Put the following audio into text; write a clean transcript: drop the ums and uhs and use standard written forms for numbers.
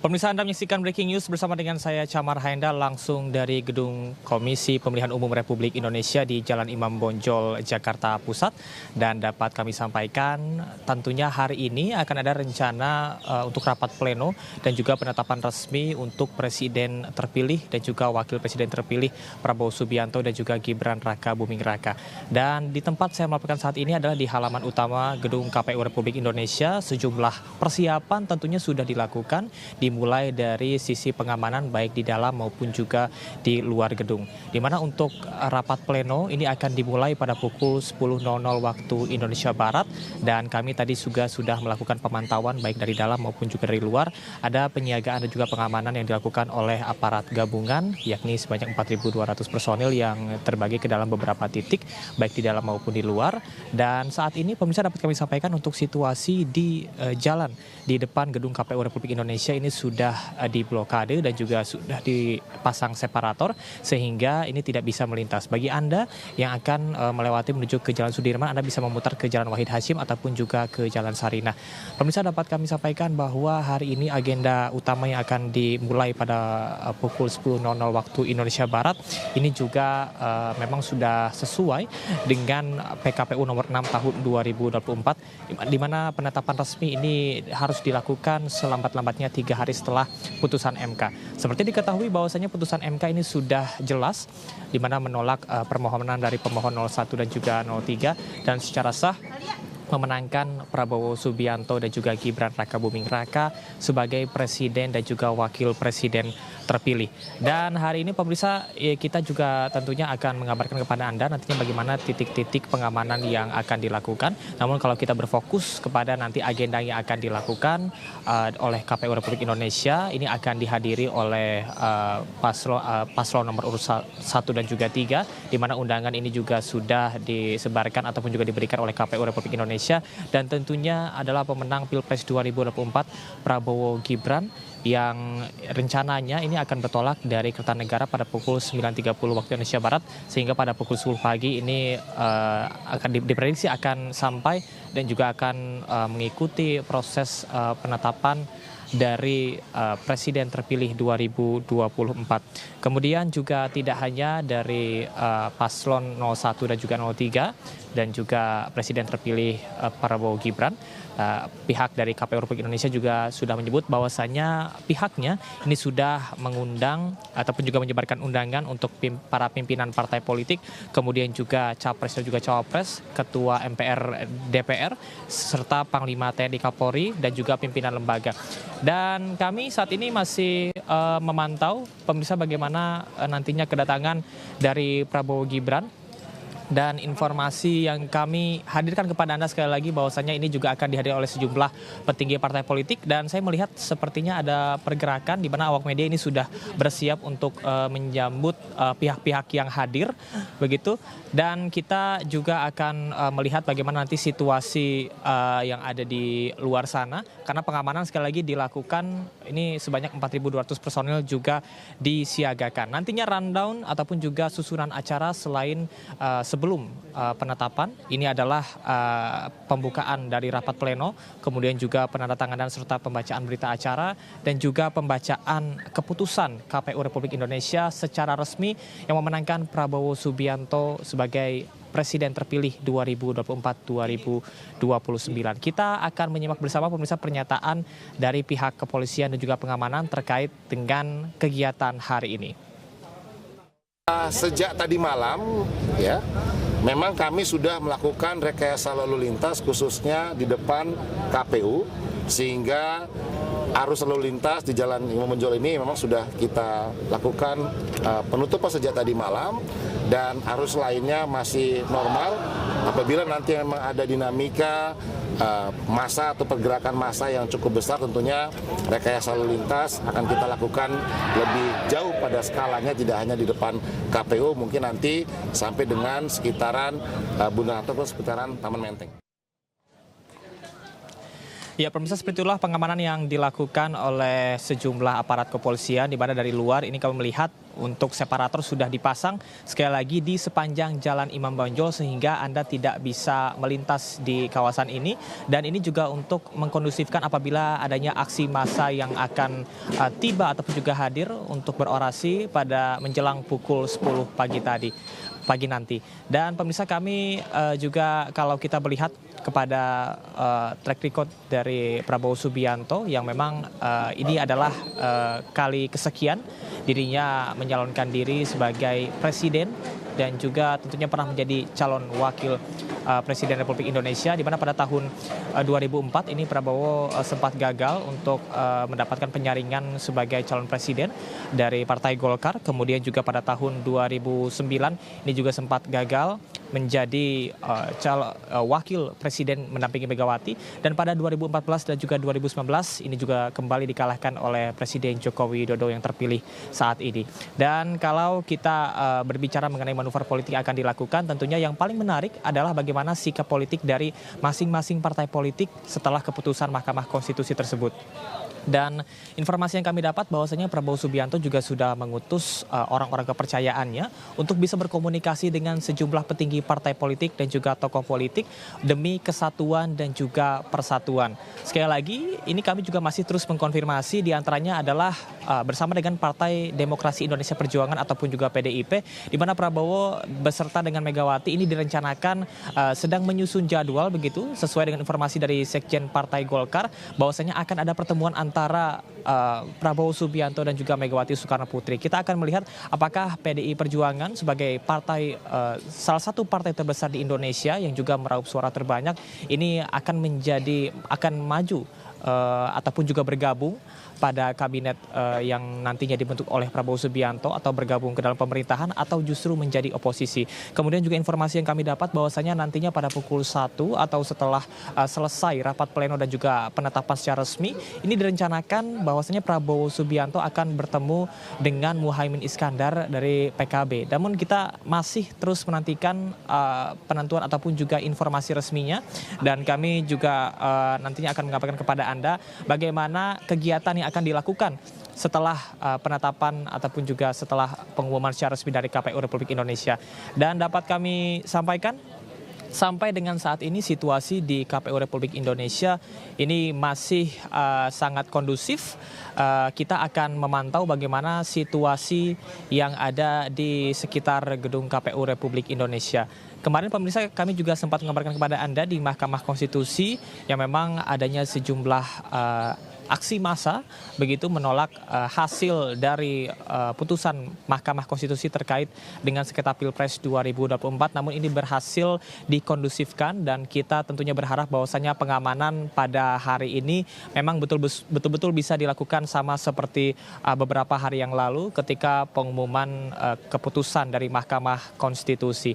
Pemirsa, Anda menyaksikan Breaking News bersama dengan saya Camar Haenda langsung dari Gedung Komisi Pemilihan Umum Republik Indonesia di Jalan Imam Bonjol, Jakarta Pusat. Dan dapat kami sampaikan tentunya hari ini akan ada rencana untuk rapat pleno dan juga penetapan resmi untuk Presiden terpilih dan juga Wakil Presiden terpilih Prabowo Subianto dan juga Gibran Raka Buming Raka. Dan di tempat saya melaporkan saat ini adalah di halaman utama Gedung KPU Republik Indonesia. Sejumlah persiapan tentunya sudah dilakukan, dimulai dari sisi pengamanan baik di dalam maupun juga di luar gedung. Di mana untuk rapat pleno ini akan dimulai pada pukul 10.00 waktu Indonesia Barat, dan kami tadi juga sudah melakukan pemantauan baik dari dalam maupun juga dari luar. Ada penyiagaan dan juga pengamanan yang dilakukan oleh aparat gabungan, yakni sebanyak 4.200 personil yang terbagi ke dalam beberapa titik baik di dalam maupun di luar. Dan saat ini pemirsa dapat kami sampaikan untuk situasi di jalan di depan Gedung KPU Republik Indonesia ini sudah diblokade dan juga sudah dipasang separator sehingga ini tidak bisa melintas. Bagi Anda yang akan melewati menuju ke Jalan Sudirman, Anda bisa memutar ke Jalan Wahid Hasyim ataupun juga ke Jalan Sarinah. Pemirsa, dapat kami sampaikan bahwa hari ini agenda utama yang akan dimulai pada pukul 10.00 waktu Indonesia Barat ini juga memang sudah sesuai dengan PKPU nomor 6 tahun 2024, di mana penetapan resmi ini harus dilakukan selambat-lambatnya 3 hari setelah putusan MK. Seperti diketahui bahwasanya putusan MK ini sudah jelas, di mana menolak permohonan dari pemohon 01 dan juga 03 dan secara sah memenangkan Prabowo Subianto dan juga Gibran Raka Buming Raka sebagai presiden dan juga wakil presiden terpilih. Dan hari ini pemirsa, kita juga tentunya akan mengabarkan kepada Anda nantinya bagaimana titik-titik pengamanan yang akan dilakukan. Namun kalau kita berfokus kepada nanti agenda yang akan dilakukan oleh KPU Republik Indonesia, ini akan dihadiri oleh paslon nomor urut 1 dan juga 3, di mana undangan ini juga sudah disebarkan ataupun juga diberikan oleh KPU Republik Indonesia. Dan tentunya adalah pemenang Pilpres 2024 Prabowo Gibran, yang rencananya ini akan bertolak dari Kertanegara pada pukul 9.30 waktu Indonesia Barat, sehingga pada pukul 10 pagi ini akan diprediksi akan sampai dan juga akan mengikuti proses penetapan dari Presiden terpilih 2024. Kemudian juga tidak hanya dari paslon 01 dan juga 03 dan juga Presiden terpilih Prabowo Gibran, pihak dari KPU Republik Indonesia juga sudah menyebut bahwasannya pihaknya ini sudah mengundang ataupun juga menyebarkan undangan untuk para pimpinan partai politik, kemudian juga capres dan juga cawapres, ketua MPR DPR, serta Panglima TNI Kapolri dan juga pimpinan lembaga. Dan kami saat ini masih memantau pemirsa bagaimana nantinya kedatangan dari Prabowo Gibran. Dan informasi yang kami hadirkan kepada Anda sekali lagi bahwasannya ini juga akan dihadiri oleh sejumlah petinggi partai politik, dan saya melihat sepertinya ada pergerakan di mana awak media ini sudah bersiap untuk menyambut pihak-pihak yang hadir begitu. Dan kita juga akan melihat bagaimana nanti situasi yang ada di luar sana, karena pengamanan sekali lagi dilakukan ini sebanyak 4.200 personil juga disiagakan. Nantinya rundown ataupun juga susunan acara selain sebelum penetapan ini adalah pembukaan dari rapat pleno, kemudian juga penandatanganan serta pembacaan berita acara dan juga pembacaan keputusan KPU Republik Indonesia secara resmi yang memenangkan Prabowo Subianto sebagai Presiden terpilih 2024-2029. Kita akan menyimak bersama pemirsa pernyataan dari pihak kepolisian dan juga pengamanan terkait dengan kegiatan hari ini. Sejak tadi malam, ya, memang kami sudah melakukan rekayasa lalu lintas khususnya di depan KPU, sehingga arus lalu lintas di Jalan Imam Bonjol ini memang sudah kita lakukan penutupan sejak tadi malam, dan arus lainnya masih normal. Apabila nanti memang ada dinamika massa atau pergerakan massa yang cukup besar, tentunya rekayasa lalu lintas akan kita lakukan lebih jauh pada skalanya, tidak hanya di depan KPU, mungkin nanti sampai dengan sekitaran Bundaran ataupun sekitaran Taman Menteng. Ya, pemirsa, seperti itulah pengamanan yang dilakukan oleh sejumlah aparat kepolisian, di mana dari luar ini kami melihat untuk separator sudah dipasang sekali lagi di sepanjang Jalan Imam Bonjol sehingga Anda tidak bisa melintas di kawasan ini. Dan ini juga untuk mengkondusifkan apabila adanya aksi massa yang akan tiba ataupun juga hadir untuk berorasi pada menjelang pukul 10 pagi nanti. Dan pemirsa, kami juga kalau kita melihat kepada track record dari Prabowo Subianto yang memang ini adalah kali kesekian dirinya menyalonkan diri sebagai presiden dan juga tentunya pernah menjadi calon wakil Presiden Republik Indonesia, di mana pada tahun 2004 ini Prabowo sempat gagal untuk mendapatkan penyaringan sebagai calon presiden dari Partai Golkar. Kemudian juga pada tahun 2009 ini juga sempat gagal menjadi wakil presiden mendampingi Megawati, dan pada 2014 dan juga 2019 ini juga kembali dikalahkan oleh Presiden Joko Widodo yang terpilih saat ini. Dan kalau kita berbicara mengenai manuver politik yang akan dilakukan, tentunya yang paling menarik adalah bagaimana sikap politik dari masing-masing partai politik setelah keputusan Mahkamah Konstitusi tersebut. Dan informasi yang kami dapat bahwasanya Prabowo Subianto juga sudah mengutus orang-orang kepercayaannya untuk bisa berkomunikasi dengan sejumlah petinggi partai politik dan juga tokoh politik demi kesatuan dan juga persatuan. Sekali lagi, ini kami juga masih terus mengkonfirmasi, diantaranya adalah bersama dengan Partai Demokrasi Indonesia Perjuangan ataupun juga PDIP, di mana Prabowo beserta dengan Megawati ini direncanakan sedang menyusun jadwal begitu sesuai dengan informasi dari Sekjen Partai Golkar bahwasanya akan ada pertemuan antara Prabowo Subianto dan juga Megawati Soekarno Putri. Kita akan melihat apakah PDI Perjuangan sebagai partai salah satu partai terbesar di Indonesia yang juga meraup suara terbanyak ini akan maju ataupun juga bergabung pada kabinet yang nantinya dibentuk oleh Prabowo Subianto atau bergabung ke dalam pemerintahan atau justru menjadi oposisi. Kemudian juga informasi yang kami dapat bahwasanya nantinya pada pukul 1 atau setelah selesai rapat pleno dan juga penetapan secara resmi, ini direncanakan bahwasanya Prabowo Subianto akan bertemu dengan Muhaimin Iskandar dari PKB. Namun kita masih terus menantikan penentuan ataupun juga informasi resminya, dan kami juga nantinya akan mengabarkan kepada Anda bagaimana kegiatan yang akan dilakukan setelah penetapan ataupun juga setelah pengumuman secara resmi dari KPU Republik Indonesia. Dan dapat kami sampaikan, sampai dengan saat ini situasi di KPU Republik Indonesia ini masih sangat kondusif. Kita akan memantau bagaimana situasi yang ada di sekitar gedung KPU Republik Indonesia. Kemarin pemirsa, kami juga sempat mengabarkan kepada Anda di Mahkamah Konstitusi yang memang adanya sejumlah aksi massa begitu menolak hasil dari putusan Mahkamah Konstitusi terkait dengan sengketa Pilpres 2024. Namun ini berhasil dikondusifkan dan kita tentunya berharap bahwasanya pengamanan pada hari ini memang betul-betul bisa dilakukan sama seperti beberapa hari yang lalu ketika pengumuman keputusan dari Mahkamah Konstitusi.